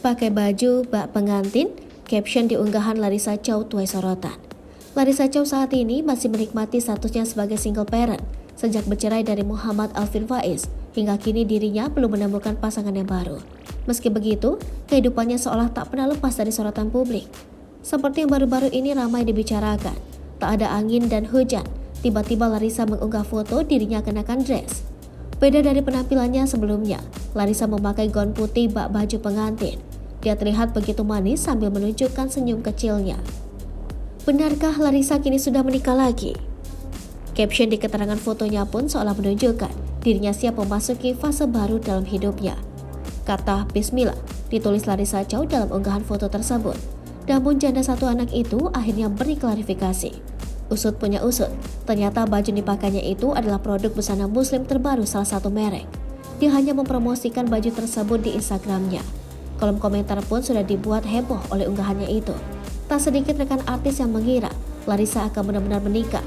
Pakai baju bak pengantin, caption di unggahan Larissa Chow tuai sorotan. Larissa Chow saat ini masih menikmati statusnya sebagai single parent sejak bercerai dari Muhammad Alvin Faiz. Hingga kini dirinya belum menemukan pasangan yang baru. Meski begitu, kehidupannya seolah tak pernah lepas dari sorotan publik. Seperti yang baru-baru ini ramai dibicarakan, tak ada angin dan hujan, tiba-tiba Larissa mengunggah foto dirinya kenakan dress. Beda dari penampilannya sebelumnya, Larissa memakai gaun putih bak baju pengantin. Dia terlihat begitu manis sambil menunjukkan senyum kecilnya. Benarkah Larissa kini sudah menikah lagi? Caption di keterangan fotonya pun seolah menunjukkan dirinya siap memasuki fase baru dalam hidupnya. Kata Bismillah ditulis Larissa Chow dalam unggahan foto tersebut. Namun janda satu anak itu akhirnya beri klarifikasi. Usut punya usut, ternyata baju yang dipakainya itu adalah produk busana muslim terbaru salah satu merek. Dia hanya mempromosikan baju tersebut di Instagramnya. Kolom komentar pun sudah dibuat heboh oleh unggahannya itu. Tak sedikit rekan artis yang mengira Larissa akan benar-benar menikah.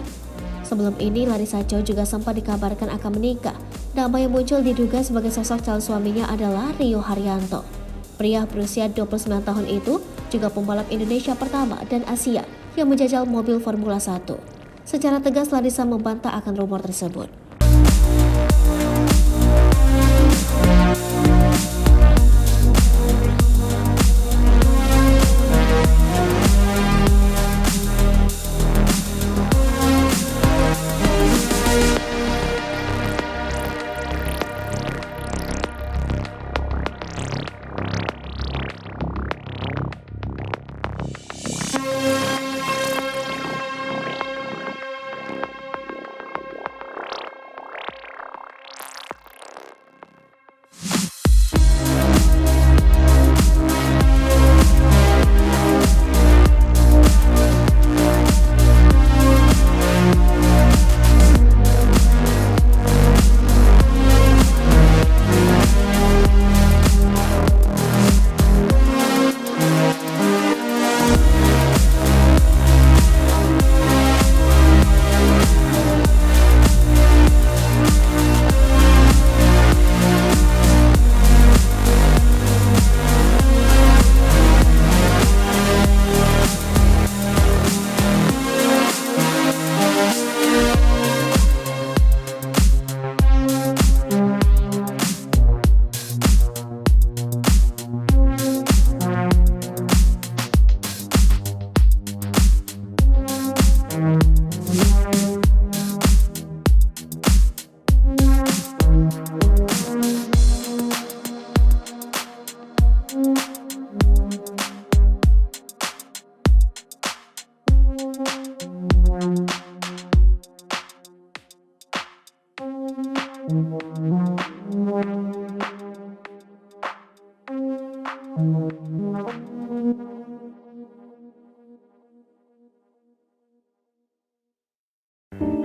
Sebelum ini Larissa Chow juga sempat dikabarkan akan menikah. Nama yang muncul diduga sebagai sosok calon suaminya adalah Rio Haryanto. Pria berusia 29 tahun itu juga pembalap Indonesia pertama dan Asia yang menjajal mobil Formula 1. Secara tegas Larissa membantah akan rumor tersebut.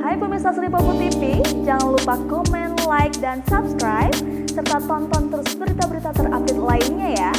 Hai pemirsa Sri Popo TV, jangan lupa komen, like, dan subscribe, serta tonton terus berita-berita terupdate lainnya ya.